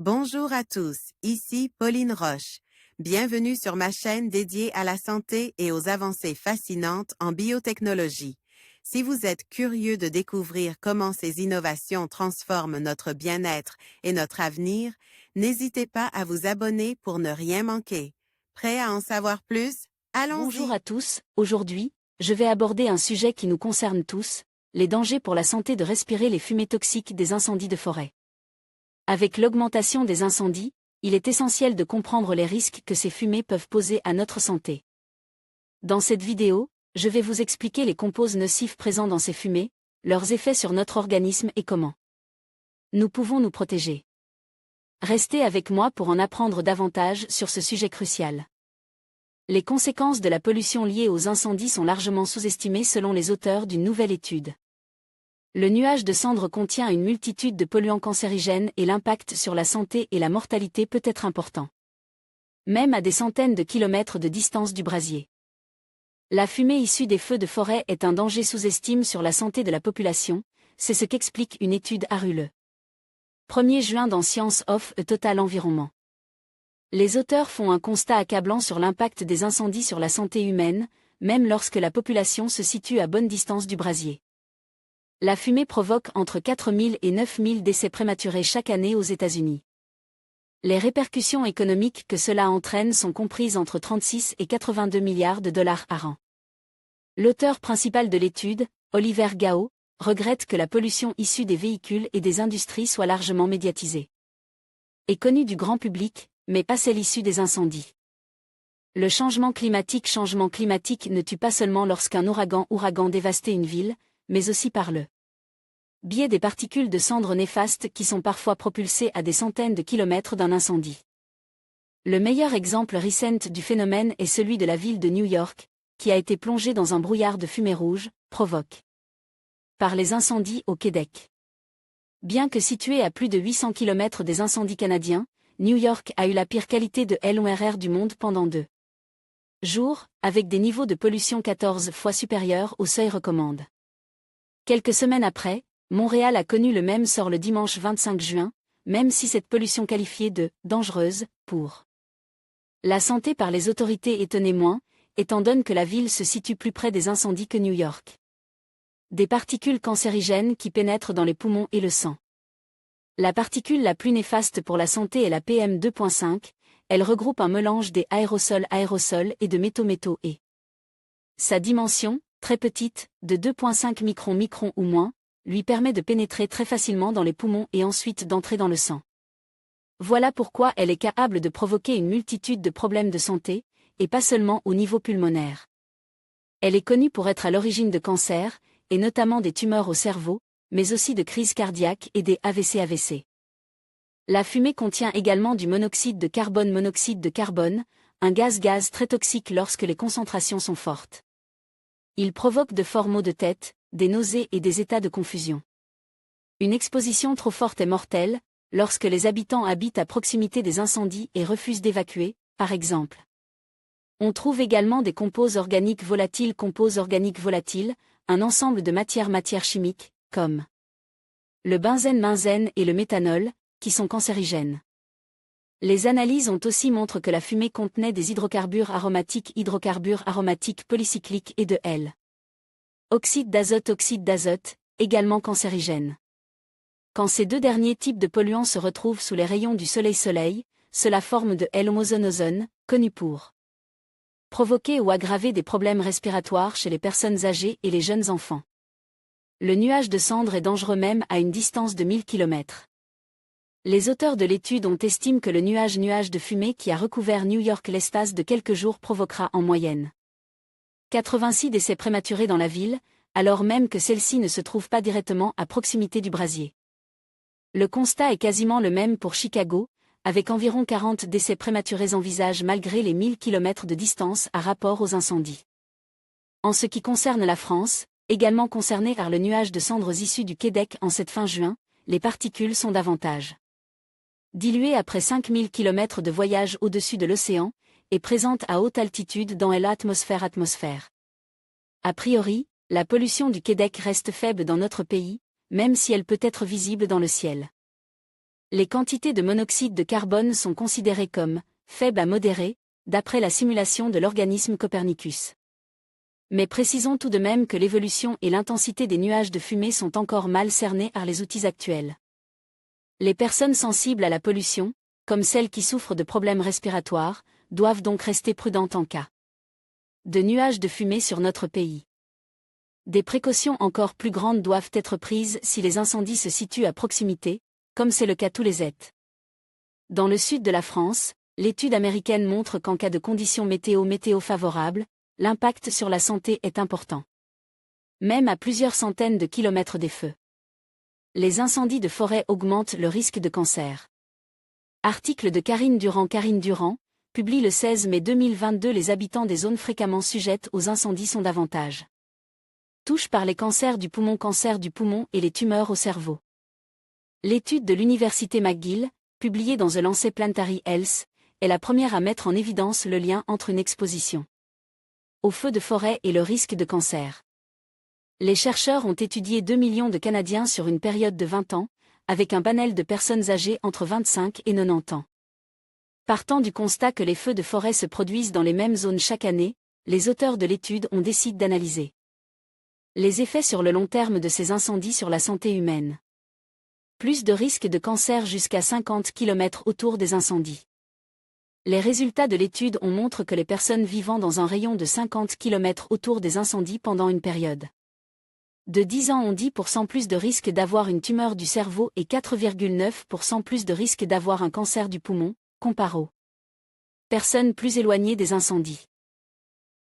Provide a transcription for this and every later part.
Bonjour à tous, ici Pauline Roche. Bienvenue sur ma chaîne dédiée à la santé et aux avancées fascinantes en biotechnologie. Si vous êtes curieux de découvrir comment ces innovations transforment notre bien-être et notre avenir, n'hésitez pas à vous abonner pour ne rien manquer. Prêt à en savoir plus? Bonjour Allons-y! à tous, aujourd'hui, je vais aborder un sujet qui nous concerne tous, les dangers pour la santé de respirer les fumées toxiques des incendies de forêt. Avec l'augmentation des incendies, il est essentiel de comprendre les risques que ces fumées peuvent poser à notre santé. Dans cette vidéo, je vais vous expliquer les composés nocifs présents dans ces fumées, leurs effets sur notre organisme et comment nous pouvons nous protéger. Restez avec moi pour en apprendre davantage sur ce sujet crucial. Les conséquences de la pollution liée aux incendies sont largement sous-estimées selon les auteurs d'une nouvelle étude. Le nuage de cendres contient une multitude de polluants cancérigènes et l'impact sur la santé et la mortalité peut être important. Même à des centaines de kilomètres de distance du brasier. La fumée issue des feux de forêt est un danger sous-estimé sur la santé de la population, c'est ce qu'explique une étude à le 1er juin dans Science of a Total Environment. Les auteurs font un constat accablant sur l'impact des incendies sur la santé humaine, même lorsque la population se situe à bonne distance du brasier. La fumée provoque entre 4 000 et 9 000 décès prématurés chaque année aux États-Unis. Les répercussions économiques que cela entraîne sont comprises entre 36 et 82 milliards de dollars par an. L'auteur principal de l'étude, Oliver Gao, regrette que la pollution issue des véhicules et des industries soit largement médiatisée. Et connue du grand public, mais pas celle issue des incendies. Le changement climatique ne tue pas seulement lorsqu'un ouragan dévaste une ville, mais aussi par le biais des particules de cendres néfastes qui sont parfois propulsées à des centaines de kilomètres d'un incendie. Le meilleur exemple récent du phénomène est celui de la ville de New York, qui a été plongée dans un brouillard de fumée rouge, provoqué par les incendies au Québec. Bien que située à plus de 800 km des incendies canadiens, New York a eu la pire qualité de LORR du monde pendant 2 jours, avec des niveaux de pollution 14 fois supérieurs au seuil recommande. Quelques semaines après, Montréal a connu le même sort le dimanche 25 juin, même si cette pollution qualifiée de « dangereuse » pour la santé par les autorités étonnait moins, étant donné que la ville se situe plus près des incendies que New York. Des particules cancérigènes qui pénètrent dans les poumons et le sang. La particule la plus néfaste pour la santé est la PM2.5, elle regroupe un mélange des aérosols et de métaux et sa dimension, très petite, de 2.5 microns ou moins, lui permet de pénétrer très facilement dans les poumons et ensuite d'entrer dans le sang. Voilà pourquoi elle est capable de provoquer une multitude de problèmes de santé, et pas seulement au niveau pulmonaire. Elle est connue pour être à l'origine de cancers, et notamment des tumeurs au cerveau, mais aussi de crises cardiaques et des AVC. La fumée contient également du monoxyde de carbone, un gaz très toxique lorsque les concentrations sont fortes. Il provoque de forts maux de tête, des nausées et des états de confusion. Une exposition trop forte est mortelle, lorsque les habitants habitent à proximité des incendies et refusent d'évacuer, par exemple. On trouve également des composés organiques volatiles, un ensemble de matières chimiques, comme le benzène et le méthanol, qui sont cancérigènes. Les analyses ont aussi montré que la fumée contenait des hydrocarbures aromatiques polycycliques et de L. Oxyde d'azote, également cancérigènes. Quand ces deux derniers types de polluants se retrouvent sous les rayons du soleil, cela forme de L-ozone, connu pour provoquer ou aggraver des problèmes respiratoires chez les personnes âgées et les jeunes enfants. Le nuage de cendres est dangereux même à une distance de 1000 km. Les auteurs de l'étude ont estimé que le nuage de fumée qui a recouvert New York l'espace de quelques jours provoquera en moyenne 86 décès prématurés dans la ville, alors même que celle-ci ne se trouve pas directement à proximité du brasier. Le constat est quasiment le même pour Chicago, avec environ 40 décès prématurés envisagés malgré les 1000 km de distance à rapport aux incendies. En ce qui concerne la France, également concernée par le nuage de cendres issu du Québec en cette fin juin, les particules sont davantage diluées après 5000 km de voyage au-dessus de l'océan, et présentes à haute altitude dans l'atmosphère. A priori, la pollution du Québec reste faible dans notre pays, même si elle peut être visible dans le ciel. Les quantités de monoxyde de carbone sont considérées comme faibles à modérées, d'après la simulation de l'organisme Copernicus. Mais précisons tout de même que l'évolution et l'intensité des nuages de fumée sont encore mal cernées par les outils actuels. Les personnes sensibles à la pollution, comme celles qui souffrent de problèmes respiratoires, doivent donc rester prudentes en cas de nuages de fumée sur notre pays. Des précautions encore plus grandes doivent être prises si les incendies se situent à proximité, comme c'est le cas tous les étés. Dans le sud de la France, l'étude américaine montre qu'en cas de conditions météo favorables, l'impact sur la santé est important. Même à plusieurs centaines de kilomètres des feux. Les incendies de forêt augmentent le risque de cancer. Article de Karine Durand. Karine Durand publie le 16 mai 2022. Les habitants des zones fréquemment sujettes aux incendies sont davantage touchés par les cancers du poumon et les tumeurs au cerveau. L'étude de l'université McGill, publiée dans The Lancet Planetary Health, est la première à mettre en évidence le lien entre une exposition aux feux de forêt et le risque de cancer. Les chercheurs ont étudié 2 millions de Canadiens sur une période de 20 ans, avec un panel de personnes âgées entre 25 et 90 ans. Partant du constat que les feux de forêt se produisent dans les mêmes zones chaque année, les auteurs de l'étude ont décidé d'analyser les effets sur le long terme de ces incendies sur la santé humaine. Plus de risques de cancer jusqu'à 50 km autour des incendies. Les résultats de l'étude montrent que les personnes vivant dans un rayon de 50 km autour des incendies pendant une période de 10 ans ont 10% plus de risque d'avoir une tumeur du cerveau et 4,9% plus de risque d'avoir un cancer du poumon, comparé aux personnes plus éloignées des incendies.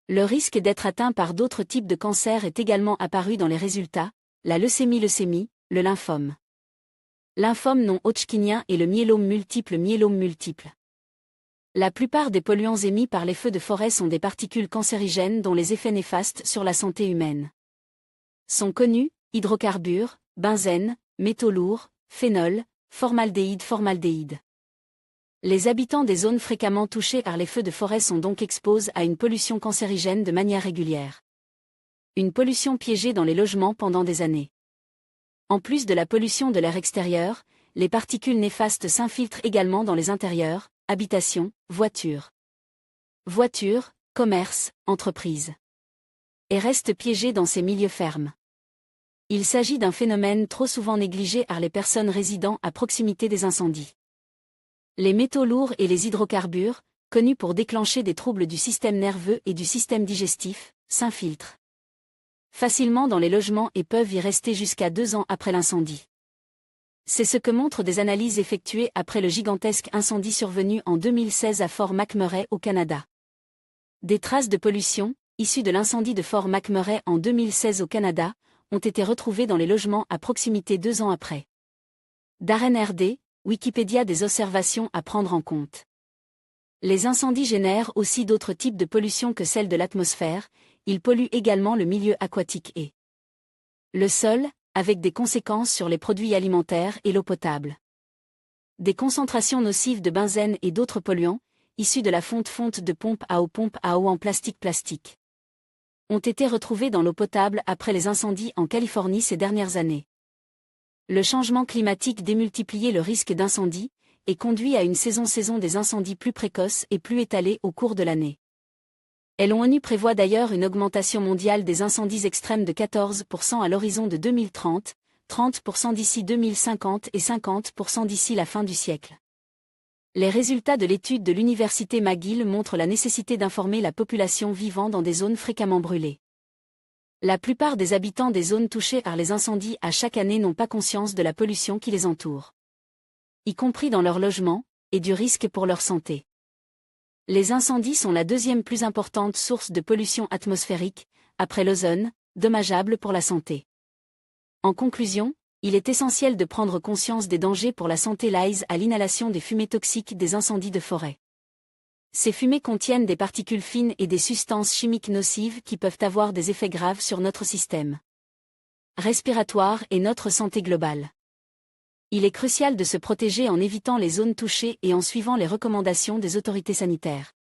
Le risque d'être atteint par d'autres types de cancers est également apparu dans les résultats, la leucémie, le lymphome non hodgkinien et le myélome multiple. La plupart des polluants émis par les feux de forêt sont des particules cancérigènes dont les effets néfastes sur la santé humaine sont connus: hydrocarbures, benzène, métaux lourds, phénol, formaldéhyde. Les habitants des zones fréquemment touchées par les feux de forêt sont donc exposés à une pollution cancérigène de manière régulière. Une pollution piégée dans les logements pendant des années. En plus de la pollution de l'air extérieur, les particules néfastes s'infiltrent également dans les intérieurs, habitations, voitures, commerces, entreprises. Et restent piégées dans ces milieux fermes. Il s'agit d'un phénomène trop souvent négligé par les personnes résidant à proximité des incendies. Les métaux lourds et les hydrocarbures, connus pour déclencher des troubles du système nerveux et du système digestif, s'infiltrent facilement dans les logements et peuvent y rester jusqu'à 2 ans après l'incendie. C'est ce que montrent des analyses effectuées après le gigantesque incendie survenu en 2016 à Fort McMurray au Canada. Des traces de pollution, issues de l'incendie de Fort McMurray en 2016 au Canada, ont été retrouvées dans les logements à proximité 2 ans après. Darren RD, Wikipédia. Des observations à prendre en compte. Les incendies génèrent aussi d'autres types de pollution que celle de l'atmosphère, ils polluent également le milieu aquatique et le sol, avec des conséquences sur les produits alimentaires et l'eau potable. Des concentrations nocives de benzène et d'autres polluants, issus de la fonte de pompe à eau en plastique, ont été retrouvées dans l'eau potable après les incendies en Californie ces dernières années. Le changement climatique démultiplié le risque d'incendie, et conduit à une saison des incendies plus précoce et plus étalée au cours de l'année. L'ONU prévoit d'ailleurs une augmentation mondiale des incendies extrêmes de 14% à l'horizon de 2030, 30% d'ici 2050 et 50% d'ici la fin du siècle. Les résultats de l'étude de l'université McGill montrent la nécessité d'informer la population vivant dans des zones fréquemment brûlées. La plupart des habitants des zones touchées par les incendies à chaque année n'ont pas conscience de la pollution qui les entoure, y compris dans leur logement, et du risque pour leur santé. Les incendies sont la deuxième plus importante source de pollution atmosphérique, après l'ozone, dommageable pour la santé. En conclusion, il est essentiel de prendre conscience des dangers pour la santé liés à l'inhalation des fumées toxiques des incendies de forêt. Ces fumées contiennent des particules fines et des substances chimiques nocives qui peuvent avoir des effets graves sur notre système respiratoire et notre santé globale. Il est crucial de se protéger en évitant les zones touchées et en suivant les recommandations des autorités sanitaires.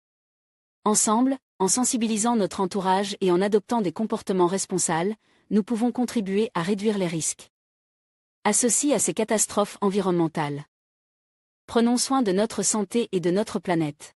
Ensemble, en sensibilisant notre entourage et en adoptant des comportements responsables, nous pouvons contribuer à réduire les risques associés à ces catastrophes environnementales. Prenons soin de notre santé et de notre planète.